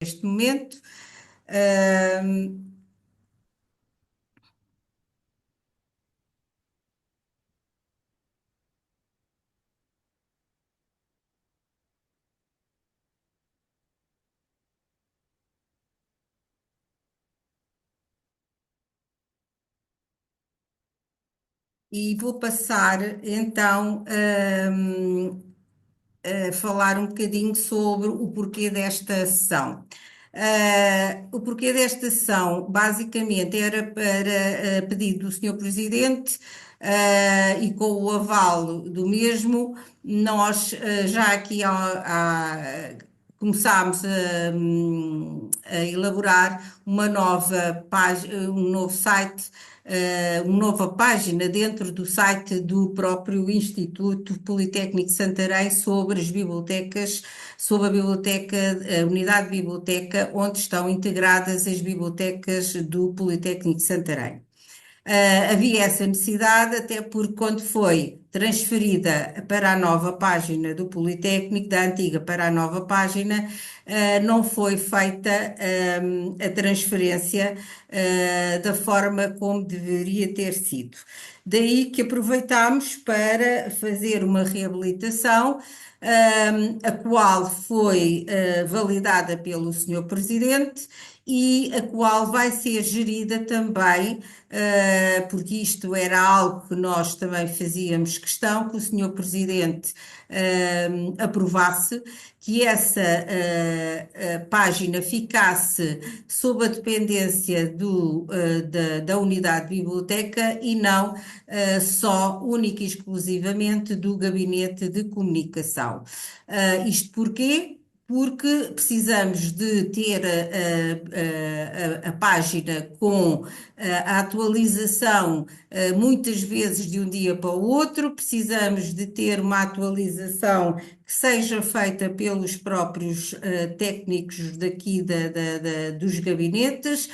neste momento. Ahm, e vou passar então a falar um bocadinho sobre o porquê desta sessão. O porquê desta sessão, basicamente, era para pedido do Senhor Presidente, e com o aval do mesmo, nós já aqui começámos a elaborar uma nova página, um novo site, uma nova página dentro do site do próprio Instituto Politécnico de Santarém sobre as bibliotecas, sobre a biblioteca, a unidade de biblioteca, onde estão integradas as bibliotecas do Politécnico de Santarém. Havia essa necessidade, até porque quando foi transferida para a nova página do Politécnico, da antiga para a nova página, não foi feita a transferência da forma como deveria ter sido. Daí que aproveitámos para fazer uma reabilitação, a qual foi validada pelo Senhor Presidente e a qual vai ser gerida também, porque isto era algo que nós também fazíamos questão que o Senhor Presidente aprovasse, que essa página ficasse sob a dependência da unidade de biblioteca e não só, única e exclusivamente, do gabinete de comunicação. Isto porquê? Porque precisamos de ter a página com a atualização muitas vezes de um dia para o outro, precisamos de ter uma atualização que seja feita pelos próprios técnicos daqui dos gabinetes,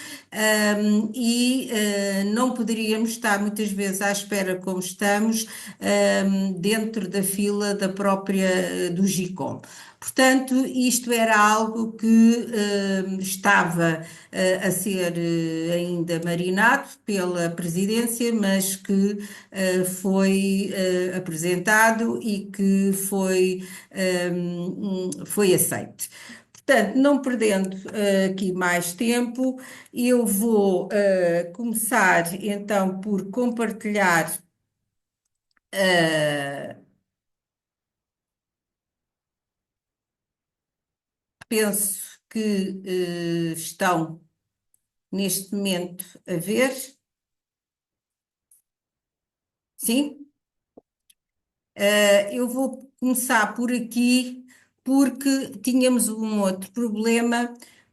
e não poderíamos estar muitas vezes à espera como estamos dentro da fila da própria do GICOM. Portanto, isto era algo que estava a ser ainda marinado pela presidência, mas que foi apresentado e que foi aceito. Portanto, não perdendo aqui mais tempo, eu vou começar então por compartilhar. uh, Penso que estão neste momento a ver. Sim? Eu vou começar por aqui porque tínhamos um outro problema,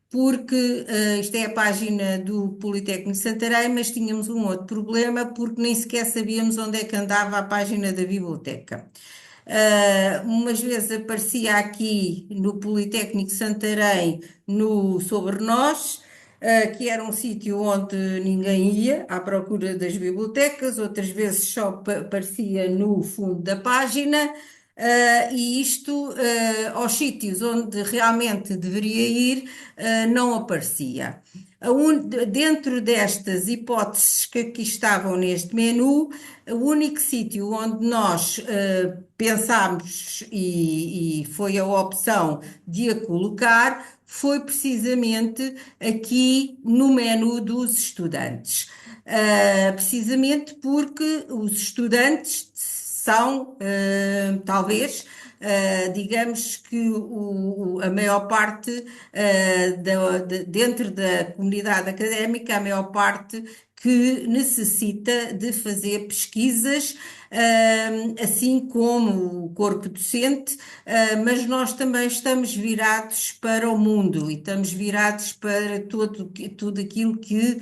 porque isto é a página do Politécnico de Santarém, mas tínhamos um outro problema porque nem sequer sabíamos onde é que andava a página da biblioteca. Umas vezes aparecia aqui no Politécnico de Santarém, no Sobre Nós, que era um sítio onde ninguém ia à procura das bibliotecas, outras vezes só aparecia no fundo da página, e isto, aos sítios onde realmente deveria ir, não aparecia. Dentro destas hipóteses que aqui estavam neste menu, o único sítio onde nós pensámos e foi a opção de a colocar foi precisamente aqui no menu dos estudantes. Precisamente porque os estudantes são, talvez, digamos que a maior parte, dentro da comunidade académica, a maior parte que necessita de fazer pesquisas, assim como o corpo docente, mas nós também estamos virados para o mundo e estamos virados para tudo aquilo que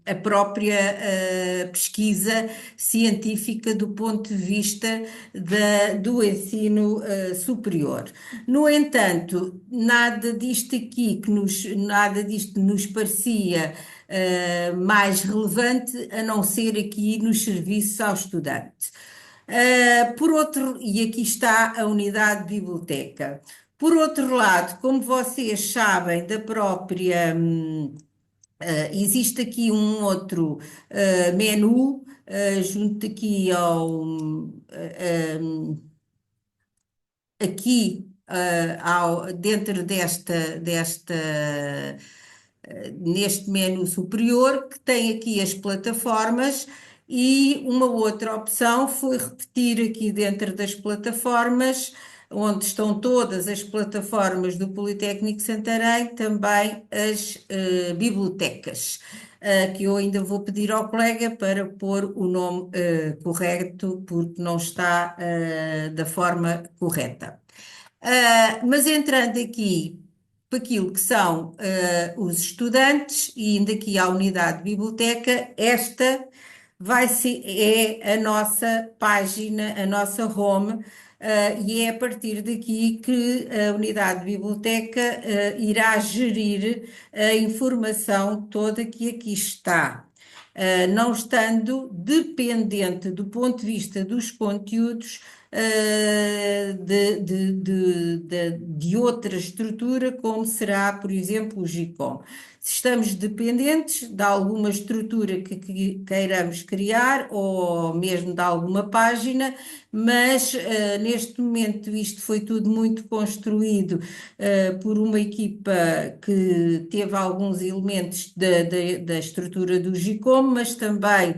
a própria pesquisa científica do ponto de vista do ensino superior. No entanto, nada disto nos parecia mais relevante a não ser aqui nos serviços ao estudante. Por outro, e aqui está a unidade de biblioteca. Por outro lado, como vocês sabem da própria, existe aqui um outro menu junto aqui aqui dentro neste menu superior, que tem aqui as plataformas e uma outra opção foi repetir aqui dentro das plataformas, onde estão todas as plataformas do Politécnico de Santarém, também as bibliotecas. Que eu ainda vou pedir ao colega para pôr o nome correto, porque não está da forma correta. Mas entrando aqui para aquilo que são os estudantes e indo aqui à unidade de biblioteca, esta vai ser, é a nossa página, a nossa home, e é a partir daqui que a unidade de biblioteca irá gerir a informação toda que aqui está. Não estando dependente do ponto de vista dos conteúdos de outra estrutura, como será, por exemplo, o GICOM. Se estamos dependentes de alguma estrutura que queiramos criar, ou mesmo de alguma página, mas neste momento isto foi tudo muito construído por uma equipa que teve alguns elementos da estrutura do GICOM, mas também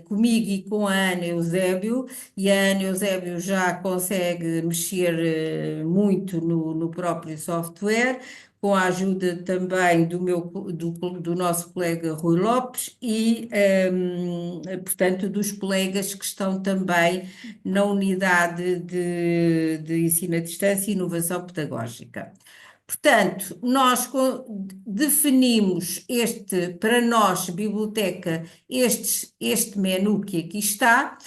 comigo e com a Ana Eusébio, e a Ana Eusébio já consegue mexer muito no próprio software, com a ajuda também do nosso colega Rui Lopes e, portanto, dos colegas que estão também na unidade de ensino à distância e inovação pedagógica. Portanto, nós definimos para nós, biblioteca, este menu que aqui está.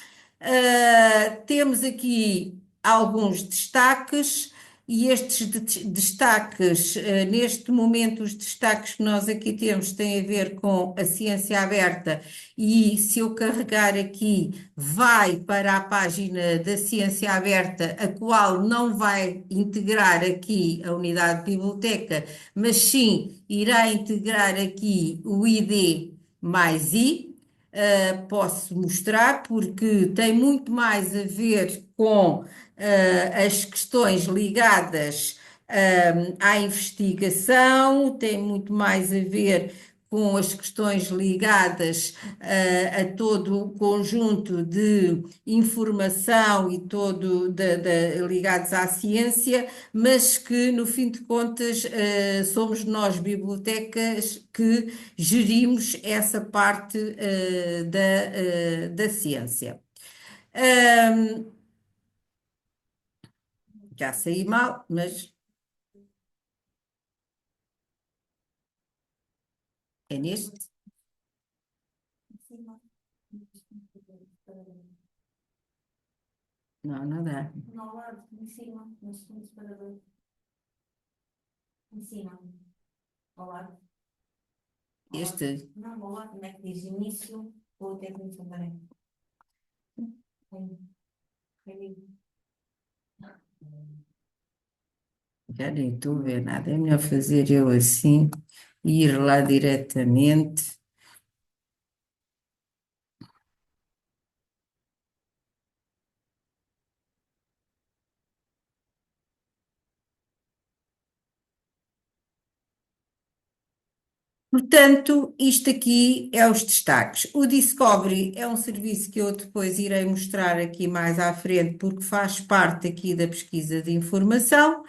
Temos aqui alguns destaques e estes destaques, neste momento, os destaques que nós aqui temos têm a ver com a ciência aberta e se eu carregar aqui, vai para a página da ciência aberta, a qual não vai integrar aqui a unidade de biblioteca, mas sim irá integrar aqui o ID mais I. Posso mostrar porque tem muito mais a ver com as questões ligadas à investigação, tem muito mais a ver com as questões ligadas a todo o conjunto de informação e ligados à ciência, mas que, no fim de contas, somos nós, bibliotecas, que gerimos essa parte da ciência. Já saí mal, mas é neste? Não, não dá. Ao lado, em cima, no segundo separador. Em cima, ao lado. Este? Não, ao lado, como é que diz? Início ou técnico também? Já nem estou a ver nada. É melhor fazer eu assim e ir lá diretamente. Portanto, isto aqui é os destaques. O Discovery é um serviço que eu depois irei mostrar aqui mais à frente, porque faz parte aqui da pesquisa de informação.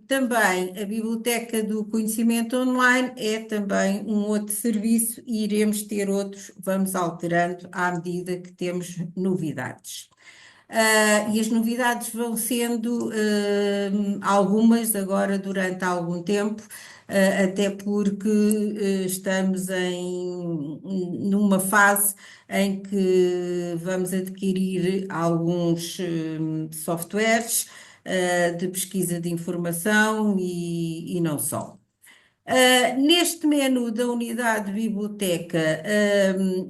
Também a Biblioteca do Conhecimento Online é também um outro serviço e iremos ter outros, vamos alterando à medida que temos novidades. E as novidades vão sendo algumas agora durante algum tempo, até porque estamos numa fase em que vamos adquirir alguns softwares de pesquisa de informação e não só. Neste menu da unidade de biblioteca,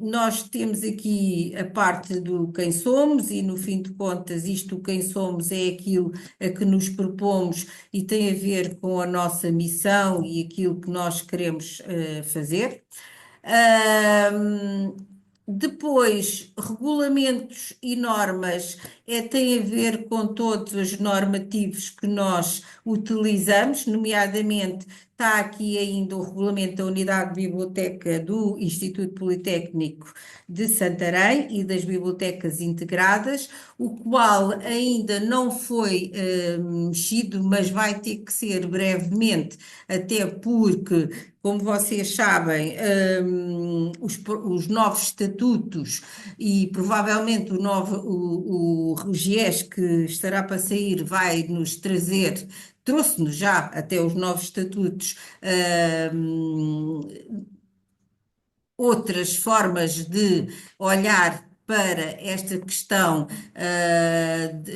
nós temos aqui a parte do quem somos, e no fim de contas, isto, o quem somos, é aquilo a que nos propomos e tem a ver com a nossa missão e aquilo que nós queremos fazer. Ahm, Depois, regulamentos e normas tem a ver com todos os normativos que nós utilizamos, nomeadamente está aqui ainda o regulamento da Unidade de Biblioteca do Instituto Politécnico de Santarém e das bibliotecas integradas, o qual ainda não foi mexido, mas vai ter que ser brevemente, até porque, como vocês sabem, os novos estatutos e provavelmente o RGES que estará para sair vai nos trazer, trouxe-nos já até os novos estatutos, outras formas de olhar para esta questão,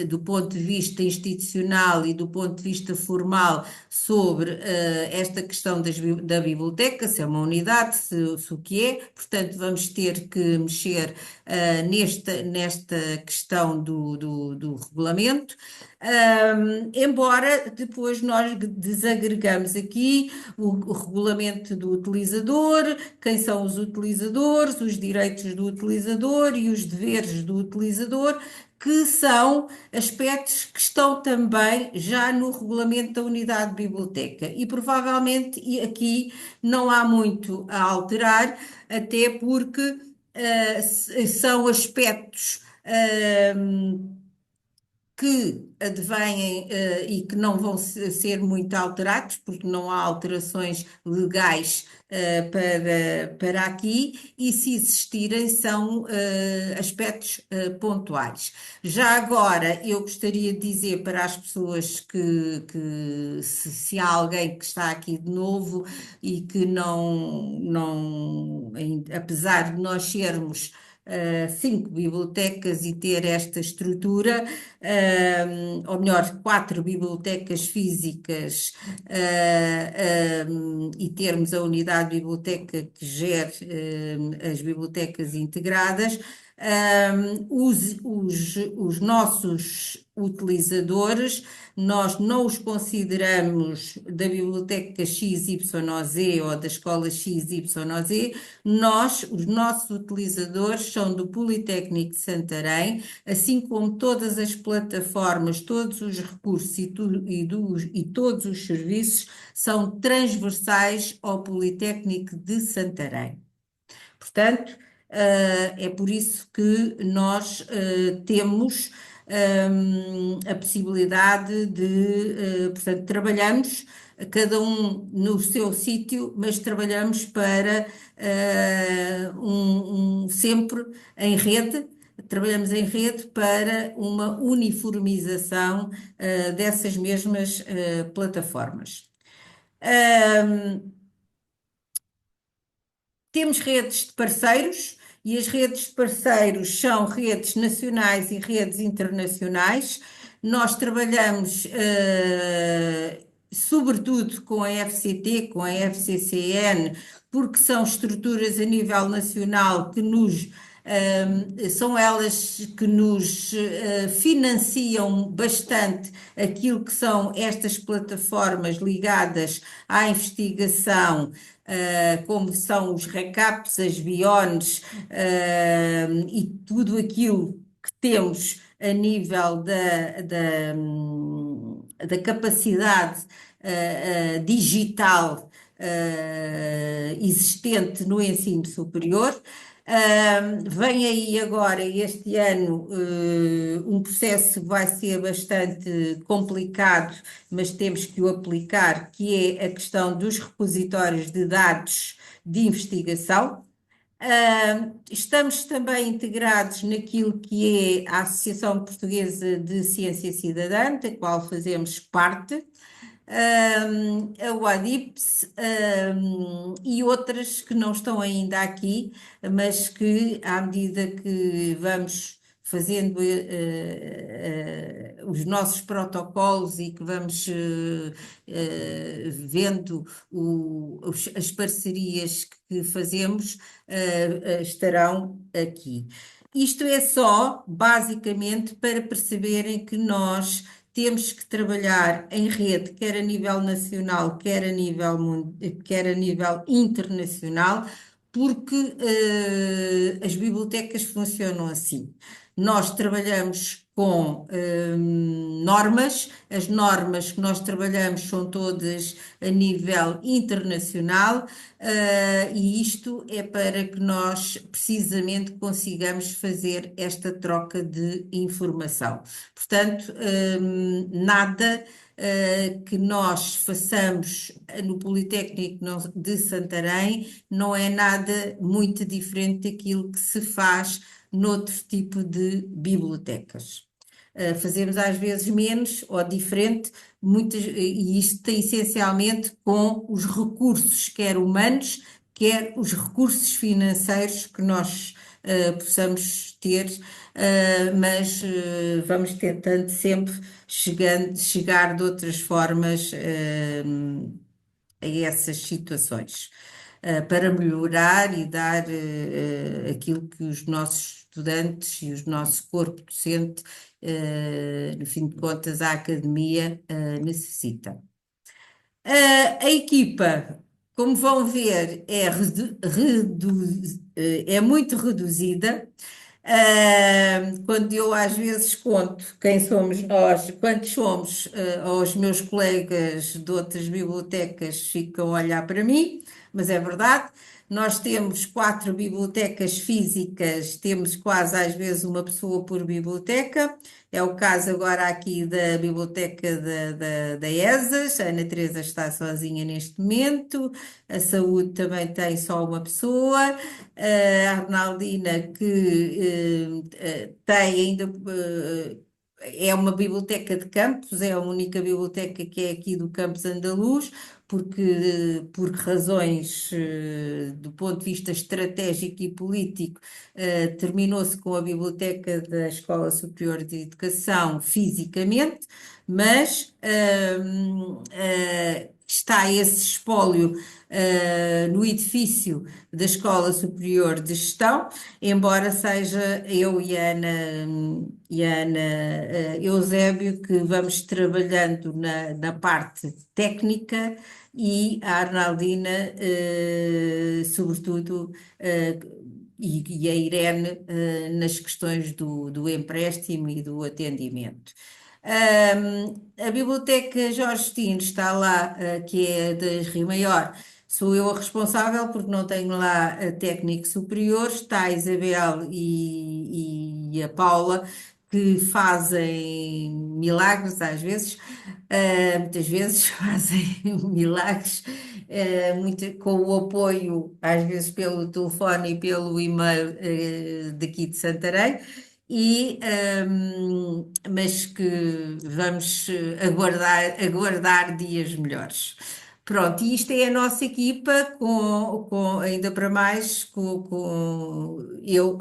do ponto de vista institucional e do ponto de vista formal sobre esta questão da biblioteca, se é uma unidade, se o que é. Portanto, vamos ter que mexer nesta questão do regulamento. Embora depois nós desagregamos aqui o regulamento do utilizador, quem são os utilizadores, os direitos do utilizador e os deveres do utilizador, que são aspectos que estão também já no regulamento da unidade de biblioteca. E provavelmente aqui não há muito a alterar, até porque são aspectos que advêm e que não vão ser muito alterados, porque não há alterações legais para aqui, e se existirem são aspectos pontuais. Já agora, eu gostaria de dizer para as pessoas que se há alguém que está aqui de novo e que apesar de nós sermos 5 bibliotecas e ter esta estrutura, ou melhor, 4 bibliotecas físicas, e termos a unidade de biblioteca que gere as bibliotecas integradas. Os nossos utilizadores, nós não os consideramos da biblioteca XYZ ou da escola XYZ, os nossos utilizadores são do Politécnico de Santarém, assim como todas as plataformas, todos os recursos e todos os serviços são transversais ao Politécnico de Santarém. Portanto, é por isso que nós temos a possibilidade portanto, trabalhamos cada um no seu sítio, mas trabalhamos para sempre em rede. Trabalhamos em rede para uma uniformização dessas mesmas plataformas. Temos redes de parceiros e as redes de parceiros são redes nacionais e redes internacionais. Nós trabalhamos, sobretudo com a FCT, com a FCCN, porque são estruturas a nível nacional que são elas que nos financiam bastante aquilo que são estas plataformas ligadas à investigação, como são os recaps, as biones, e tudo aquilo que temos a nível da capacidade digital existente no ensino superior. Vem aí agora, este ano, um processo que vai ser bastante complicado, mas temos que o aplicar, que é a questão dos repositórios de dados de investigação. Estamos também integrados naquilo que é a Associação Portuguesa de Ciência Cidadã, da qual fazemos parte, a UADIPS, e outras que não estão ainda aqui, mas que, à medida que vamos fazendo os nossos protocolos e que vamos vendo as parcerias que fazemos, estarão aqui. Isto é só, basicamente, para perceberem que nós temos que trabalhar em rede, quer a nível nacional, quer a nível internacional, porque as bibliotecas funcionam assim. Nós trabalhamos com normas, as normas que nós trabalhamos são todas a nível internacional, e isto é para que nós precisamente consigamos fazer esta troca de informação. Portanto, nada que nós façamos no Politécnico de Santarém não é nada muito diferente daquilo que se faz noutro tipo de bibliotecas. Fazemos às vezes menos ou diferente, e isto tem essencialmente com os recursos, quer humanos, quer os recursos financeiros que nós possamos ter, mas vamos tentando sempre chegar de outras formas a essas situações, para melhorar e dar aquilo que os nossos estudantes e o nosso corpo docente, no fim de contas, a academia, necessita. A equipa, como vão ver, é muito reduzida. Quando eu às vezes conto quem somos nós, quantos somos, aos meus colegas de outras bibliotecas ficam a olhar para mim, mas é verdade. Nós temos 4 bibliotecas físicas, temos quase às vezes uma pessoa por biblioteca. É o caso agora aqui da biblioteca da ESAS. A Ana Teresa está sozinha neste momento. A saúde também tem só uma pessoa. A Arnaldina, que tem ainda. É uma biblioteca de campus, é a única biblioteca que é aqui do campus andaluz, porque por razões do ponto de vista estratégico e político, terminou-se com a biblioteca da Escola Superior de Educação fisicamente, mas está esse espólio no edifício da Escola Superior de Gestão, embora seja eu e a Ana Eusébio que vamos trabalhando na parte técnica, e a Arnaldina, sobretudo, e a Irene, nas questões do empréstimo e do atendimento. A Biblioteca Jorge Justino está lá, que é da Rio Maior. Sou eu a responsável porque não tenho lá a técnico superior. Está a Isabel e a Paula, que fazem milagres às vezes, muitas vezes fazem milagres, com o apoio, às vezes pelo telefone e pelo e-mail, daqui de Santarém. Mas que vamos aguardar dias melhores. Pronto, e isto é a nossa equipa, ainda para mais, eu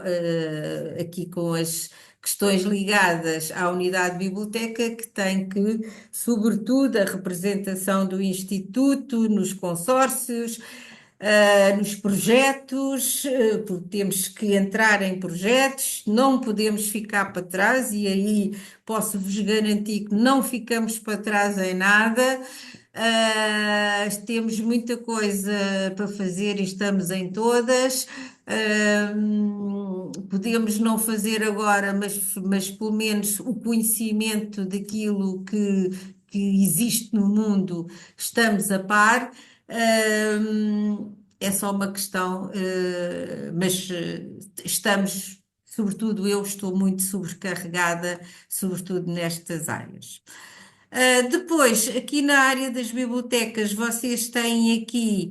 aqui com as questões ligadas à unidade de biblioteca, que tem que, sobretudo, a representação do Instituto nos consórcios, nos projetos, porque temos que entrar em projetos, não podemos ficar para trás, e aí posso-vos garantir que não ficamos para trás em nada. Temos muita coisa para fazer e estamos em todas. Podemos não fazer agora, mas pelo menos o conhecimento daquilo que existe no mundo, estamos a par. É só uma questão, mas estamos, sobretudo eu estou muito sobrecarregada, sobretudo nestas áreas. Depois, aqui na área das bibliotecas, vocês têm aqui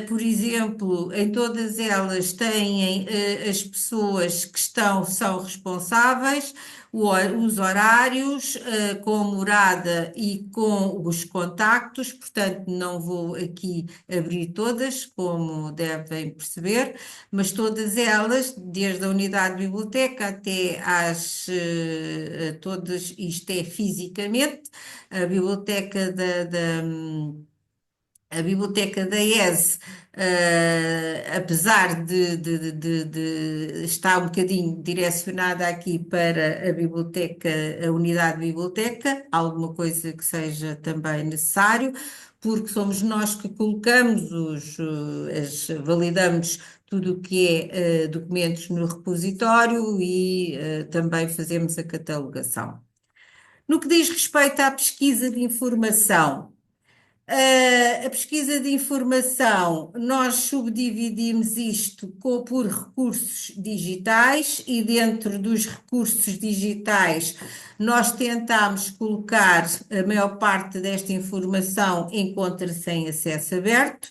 Por exemplo, em todas elas têm as pessoas que são responsáveis, os horários, com morada e com os contactos, portanto, não vou aqui abrir todas, como devem perceber, mas todas elas, desde a unidade de biblioteca até todas, isto é fisicamente, a biblioteca a Biblioteca da ESE, apesar de estar um bocadinho direcionada aqui para a biblioteca, a unidade de biblioteca, alguma coisa que seja também necessário, porque somos nós que colocamos validamos tudo o que é documentos no repositório e também fazemos a catalogação. No que diz respeito à pesquisa de informação, a pesquisa de informação, nós subdividimos isto por recursos digitais e dentro dos recursos digitais nós tentamos colocar a maior parte desta informação encontra-se em acesso aberto.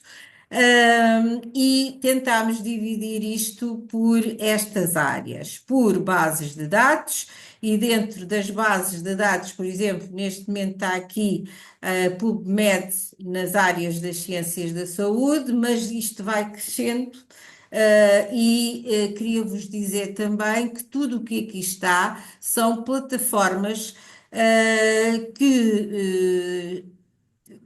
E tentámos dividir isto por estas áreas, por bases de dados, e dentro das bases de dados, por exemplo, neste momento está aqui PubMed nas áreas das ciências da saúde, mas isto vai crescendo. Queria-vos dizer também que tudo o que aqui está são plataformas que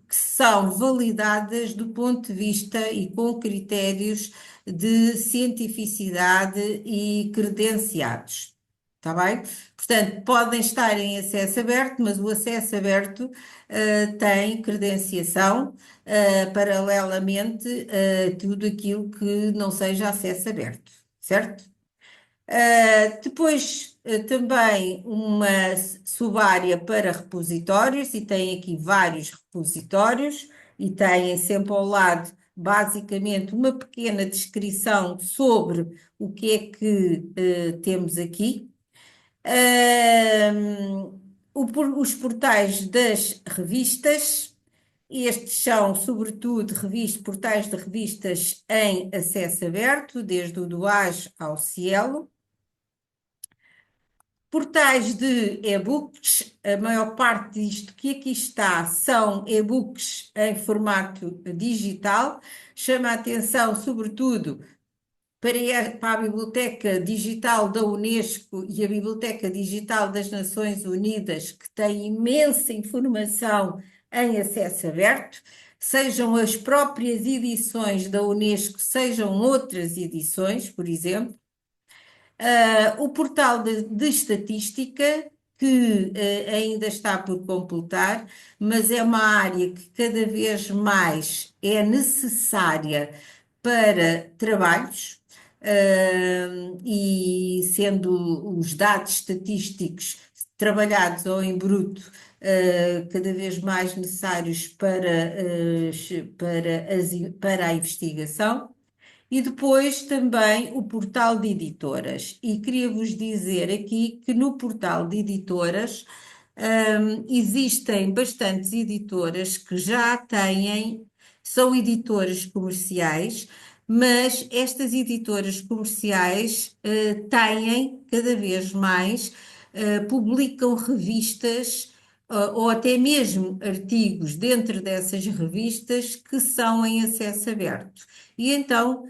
são validadas do ponto de vista e com critérios de cientificidade e credenciados. Está bem? Portanto, podem estar em acesso aberto, mas o acesso aberto tem credenciação paralelamente a tudo aquilo que não seja acesso aberto, certo? Depois, também uma subárea para repositórios, e tem aqui vários repositórios, e têm sempre ao lado, basicamente, uma pequena descrição sobre o que é que temos aqui. Os portais das revistas, estes são, sobretudo, portais de revistas em acesso aberto, desde o DOAJ ao Cielo. Portais de e-books, a maior parte disto que aqui está são e-books em formato digital. Chama a atenção, sobretudo, para a Biblioteca Digital da Unesco e a Biblioteca Digital das Nações Unidas, que tem imensa informação em acesso aberto, sejam as próprias edições da Unesco, sejam outras edições, por exemplo. O portal de estatística, que ainda está por completar, mas é uma área que cada vez mais é necessária para trabalhos, e sendo os dados estatísticos trabalhados ou em bruto, cada vez mais necessários para a investigação. E depois também o portal de editoras. E queria-vos dizer aqui que no portal de editoras existem bastantes editoras que já têm, são editoras comerciais, mas estas editoras comerciais têm cada vez mais, publicam revistas. Ou até mesmo artigos dentro dessas revistas que são em acesso aberto. E então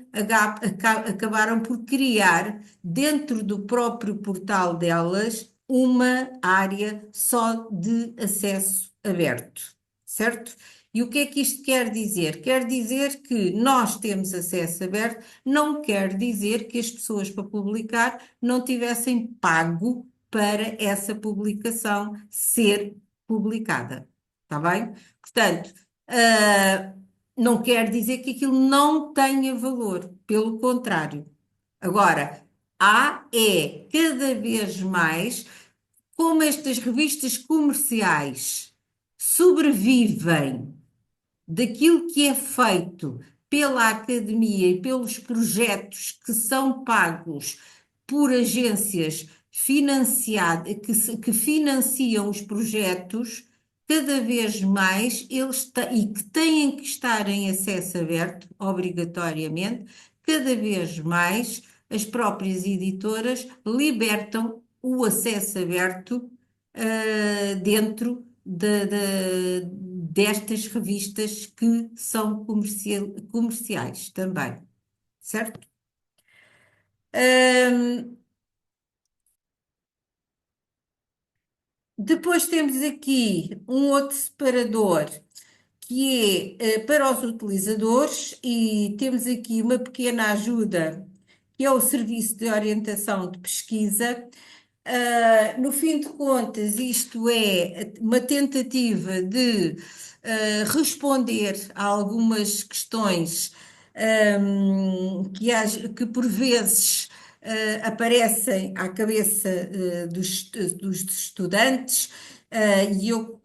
acabaram por criar, dentro do próprio portal delas, uma área só de acesso aberto, certo? E o que é que isto quer dizer? Quer dizer que nós temos acesso aberto, não quer dizer que as pessoas para publicar não tivessem pago para essa publicação ser publicada. Está bem? Portanto, não quer dizer que aquilo não tenha valor, pelo contrário. Agora, cada vez mais, como estas revistas comerciais sobrevivem daquilo que é feito pela academia e pelos projetos que são pagos por agências financiadas, que financiam os projetos, cada vez mais e que têm que estar em acesso aberto, obrigatoriamente, cada vez mais as próprias editoras libertam o acesso aberto, dentro destas revistas que são comerciais também, certo? Ahm, Depois temos aqui um outro separador que é para os utilizadores, e temos aqui uma pequena ajuda, que é o Serviço de Orientação de Pesquisa. No fim de contas, isto é uma tentativa de responder a algumas questões, que por vezes aparecem à cabeça dos estudantes. E eu,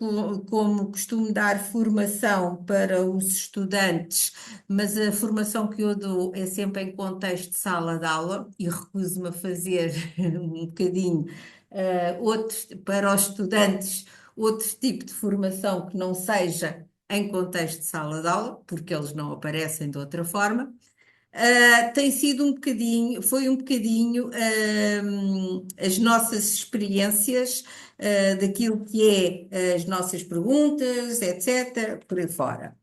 como costumo dar formação para os estudantes, mas a formação que eu dou é sempre em contexto de sala de aula e recuso-me a fazer um bocadinho para os estudantes outro tipo de formação que não seja em contexto de sala de aula, porque eles não aparecem de outra forma. Tem sido um bocadinho, foi um bocadinho as nossas experiências, daquilo que é as nossas perguntas, etc., por aí fora.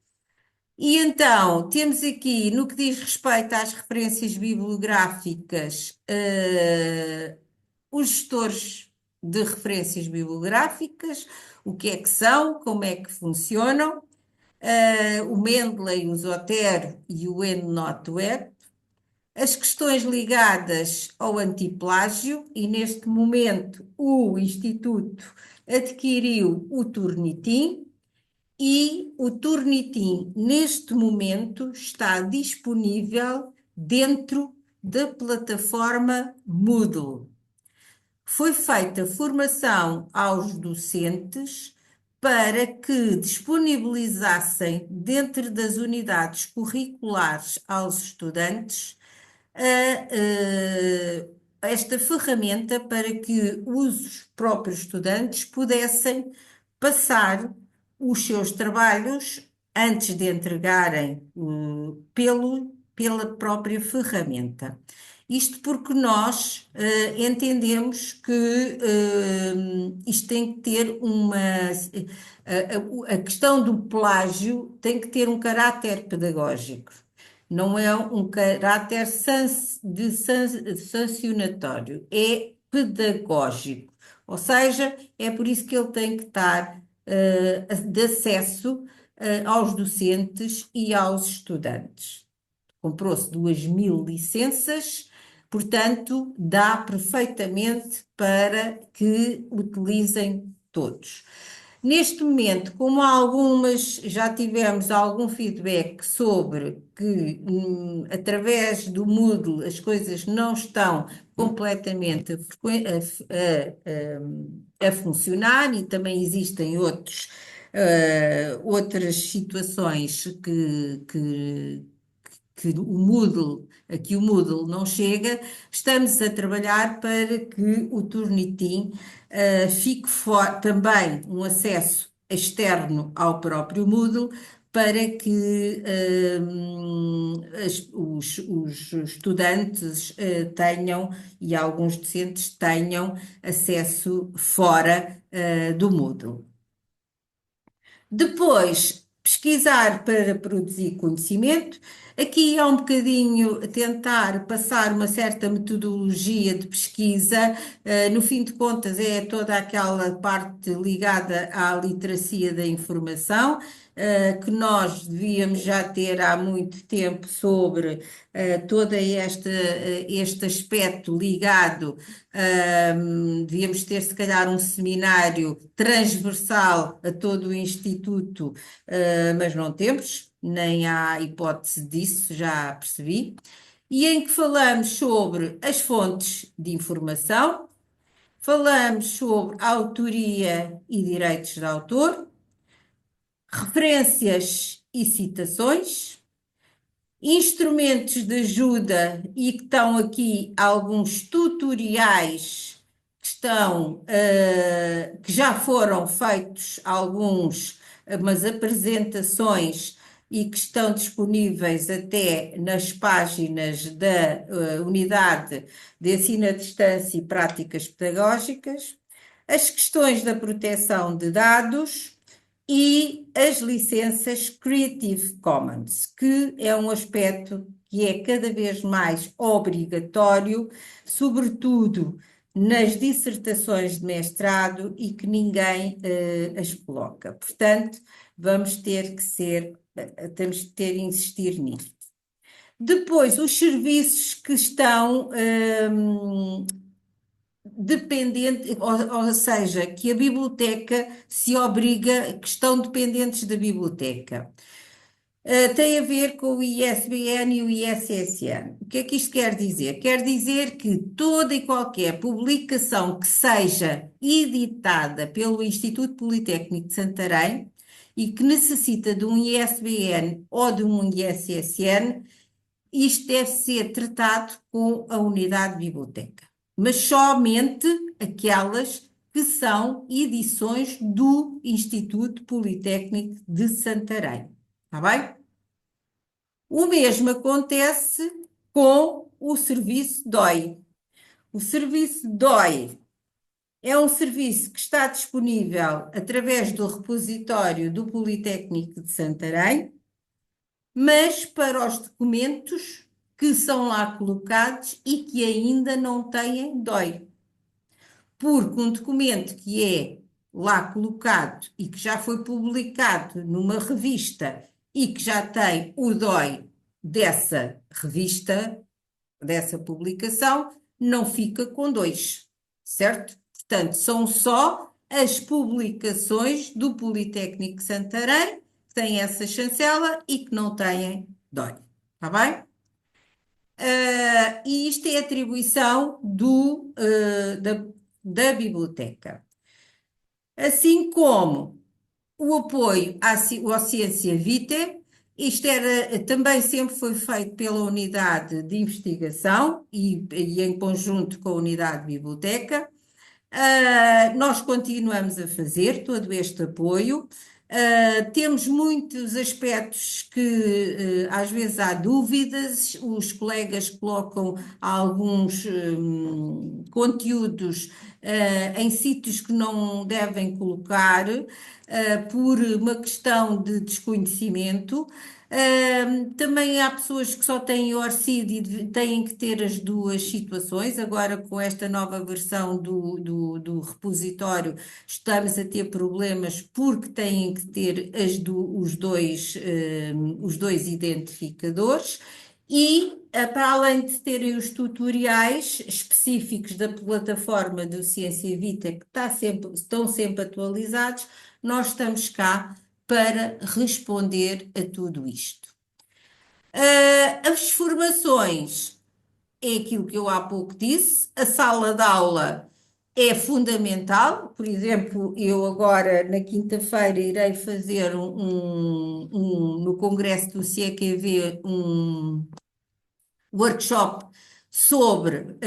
E então, temos aqui, no que diz respeito às referências bibliográficas, os gestores de referências bibliográficas, o que é que são, como é que funcionam, o Mendeley, o Zotero e o EndNote Web, as questões ligadas ao antiplágio, e neste momento o Instituto adquiriu o Turnitin, e o Turnitin, neste momento, está disponível dentro da plataforma Moodle. Foi feita formação aos docentes para que disponibilizassem dentro das unidades curriculares aos estudantes esta ferramenta para que os próprios estudantes pudessem passar os seus trabalhos antes de entregarem pela própria ferramenta. Isto porque nós entendemos que isto tem que ter a questão do plágio tem que ter um caráter pedagógico. Não é um caráter sancionatório, é pedagógico. Ou seja, é por isso que ele tem que estar de acesso aos docentes e aos estudantes. Comprou-se 2.000 licenças, portanto, dá perfeitamente para que utilizem todos. Neste momento, como já tivemos algum feedback sobre que, através do Moodle, as coisas não estão completamente a funcionar, e também existem outras situações que aqui o Moodle não chega. Estamos a trabalhar para que o Turnitin fique também um acesso externo ao próprio Moodle, para que os estudantes tenham, e alguns docentes tenham, acesso fora do Moodle. Depois, pesquisar para produzir conhecimento. Aqui é um bocadinho tentar passar uma certa metodologia de pesquisa. No fim de contas, é toda aquela parte ligada à literacia da informação, que nós devíamos já ter há muito tempo sobre todo este aspecto ligado. Devíamos ter, se calhar, um seminário transversal a todo o Instituto, mas não temos, nem há hipótese disso, já percebi. E em que falamos sobre as fontes de informação, falamos sobre autoria e direitos de autor, referências e citações, instrumentos de ajuda, e que estão aqui alguns tutoriais que que já foram feitos alguns, umas apresentações e que estão disponíveis até nas páginas da Unidade de Ensino à Distância e Práticas Pedagógicas, as questões da proteção de dados e as licenças Creative Commons, que é um aspecto que é cada vez mais obrigatório, sobretudo nas dissertações de mestrado e que ninguém as coloca. Portanto, vamos ter que temos de ter insistir nisto. Depois, os serviços que estão dependente, ou seja, que a biblioteca se obriga, que estão dependentes da biblioteca. Tem a ver com o ISBN e o ISSN. O que é que isto quer dizer? Quer dizer que toda e qualquer publicação que seja editada pelo Instituto Politécnico de Santarém e que necessita de um ISBN ou de um ISSN, isto deve ser tratado com a unidade de biblioteca, mas somente aquelas que são edições do Instituto Politécnico de Santarém. Está bem? O mesmo acontece com o serviço DOI. O serviço DOI é um serviço que está disponível através do repositório do Politécnico de Santarém, mas para os documentos que são lá colocados e que ainda não têm DOI. Porque um documento que é lá colocado e que já foi publicado numa revista e que já tem o DOI dessa revista, dessa publicação, não fica com dois, certo? Portanto, são só as publicações do Politécnico de Santarém que têm essa chancela e que não têm DOI. Está bem? E isto é atribuição da biblioteca. Assim como o apoio à Ciência Vitae, isto também sempre foi feito pela unidade de investigação e em conjunto com a unidade de biblioteca. Nós continuamos a fazer todo este apoio. Temos muitos aspectos que às vezes há dúvidas, os colegas colocam alguns conteúdos em sítios que não devem colocar por uma questão de desconhecimento. Também há pessoas que só têm o ORCID e têm que ter as duas situações. Agora, com esta nova versão do repositório, estamos a ter problemas porque têm que ter os dois identificadores. E, para além de terem os tutoriais específicos da plataforma do Ciência Vita, que estão sempre atualizados, nós estamos cá para responder a tudo isto. As formações é aquilo que eu há pouco disse, a sala de aula é fundamental. Por exemplo, eu agora na quinta-feira irei fazer no Congresso do CEQV um workshop sobre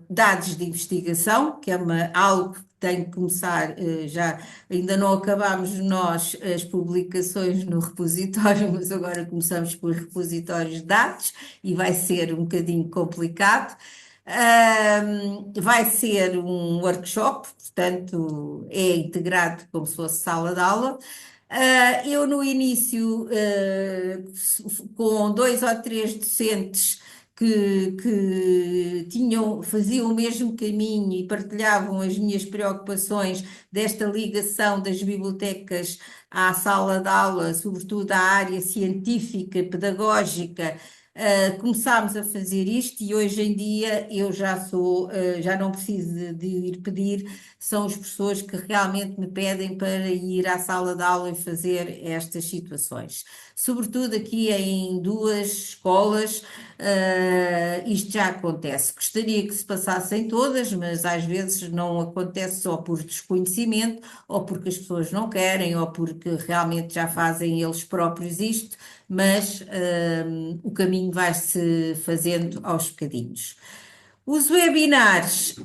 dados de investigação, que é algo que tem que começar já, ainda não acabámos nós as publicações no repositório, mas agora começamos com os repositórios de dados e vai ser um bocadinho complicado. Vai ser um workshop, portanto é integrado como se fosse sala de aula. Eu no início, com dois ou três docentes que faziam o mesmo caminho e partilhavam as minhas preocupações desta ligação das bibliotecas à sala de aula, sobretudo à área científica, pedagógica. Começámos a fazer isto e hoje em dia eu já não preciso de ir pedir, são os professores que realmente me pedem para ir à sala de aula e fazer estas situações. Sobretudo aqui em duas escolas, isto já acontece. Gostaria que se passassem todas, mas às vezes não acontece só por desconhecimento, ou porque as pessoas não querem, ou porque realmente já fazem eles próprios isto, mas o caminho vai-se fazendo aos bocadinhos. Os webinars,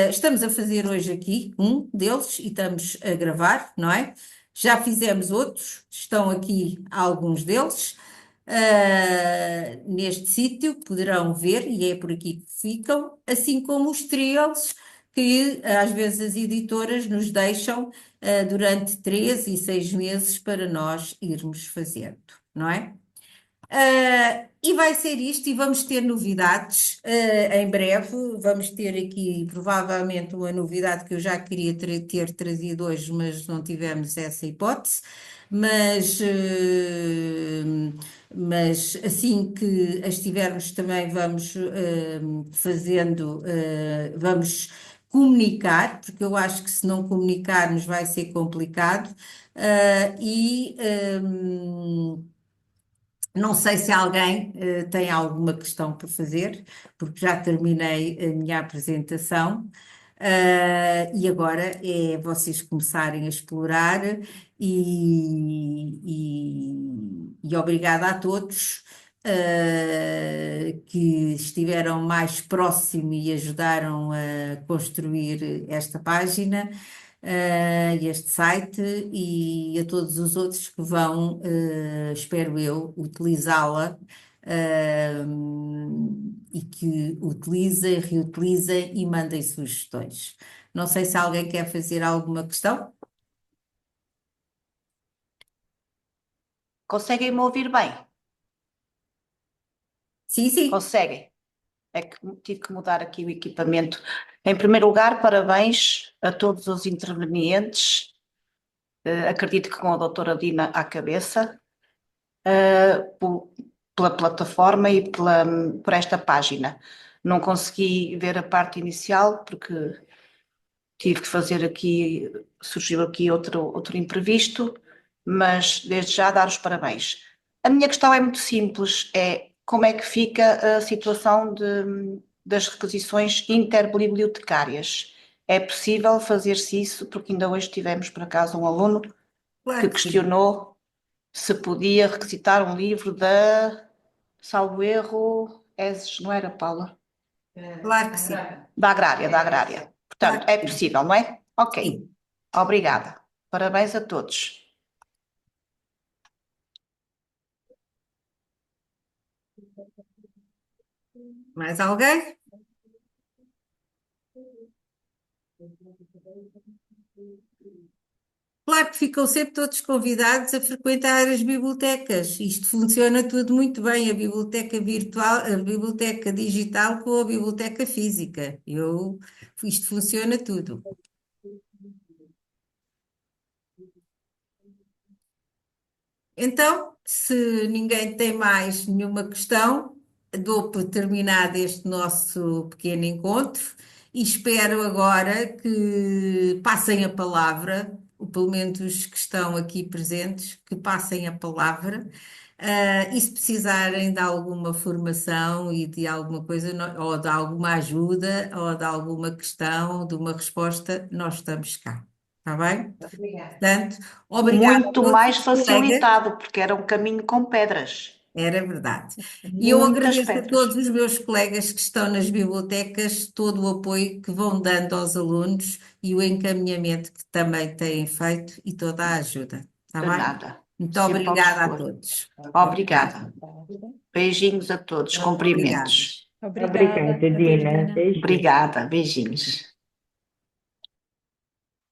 estamos a fazer hoje aqui um deles e estamos a gravar, não é? Já fizemos outros, estão aqui alguns deles, neste sítio, poderão ver, e é por aqui que ficam, assim como os trails que às vezes as editoras nos deixam, durante 3 e 6 meses para nós irmos fazendo, não é? E vai ser isto, e vamos ter novidades em breve. Vamos ter aqui provavelmente uma novidade que eu já queria ter trazido hoje, mas não tivemos essa hipótese. Mas, mas assim que as tivermos também vamos fazendo, vamos comunicar, porque eu acho que se não comunicarmos vai ser complicado. E não sei se alguém tem alguma questão para fazer, porque já terminei a minha apresentação. E agora é vocês começarem a explorar e obrigada a todos que estiveram mais próximo e ajudaram a construir esta página, este site, e a todos os outros que vão, espero eu, utilizá-la, e que utilizem, reutilizem e mandem sugestões. Não sei se alguém quer fazer alguma questão. Conseguem-me ouvir bem? Sim, sim. Conseguem? É que tive que mudar aqui o equipamento. Em primeiro lugar, parabéns a todos os intervenientes. Acredito que com a doutora Dina à cabeça, pela plataforma e por esta página. Não consegui ver a parte inicial porque tive que fazer aqui, surgiu aqui outro imprevisto, mas desde já dar os parabéns. A minha questão é muito simples, é como é que fica a situação das requisições interbibliotecárias? É possível fazer-se isso? Porque ainda hoje tivemos, por acaso, um aluno Claro que que sim. questionou se podia requisitar um livro da, salvo erro, não era, Paula? Claro que sim. Da Agrária. Portanto, Claro é que sim. possível, não é? Ok. Sim. Obrigada. Parabéns a todos. Mais alguém? Claro que ficam sempre todos convidados a frequentar as bibliotecas. Isto funciona tudo muito bem, a biblioteca virtual, a biblioteca digital com a biblioteca física. Isto funciona tudo. Então, se ninguém tem mais nenhuma questão, dou por terminado este nosso pequeno encontro e espero agora que passem a palavra, ou pelo menos os que estão aqui presentes, que passem a palavra. E se precisarem de alguma formação e de alguma coisa, ou de alguma ajuda, ou de alguma questão, de uma resposta, nós estamos cá. Está bem? Portanto, obrigada a Muito todos mais os colegas. facilitado, porque era um caminho com pedras. Era verdade. E eu Muitas agradeço a pedras. todos os meus colegas que estão nas bibliotecas, todo o apoio que vão dando aos alunos e o encaminhamento que também têm feito e toda a ajuda. Está De bem? nada. Muito Sempre ao obrigada a dispor. todos. Obrigada. Beijinhos a todos. Obrigada. Cumprimentos. Obrigada, Dina. Dina. Beijinhos. Obrigada. Beijinhos.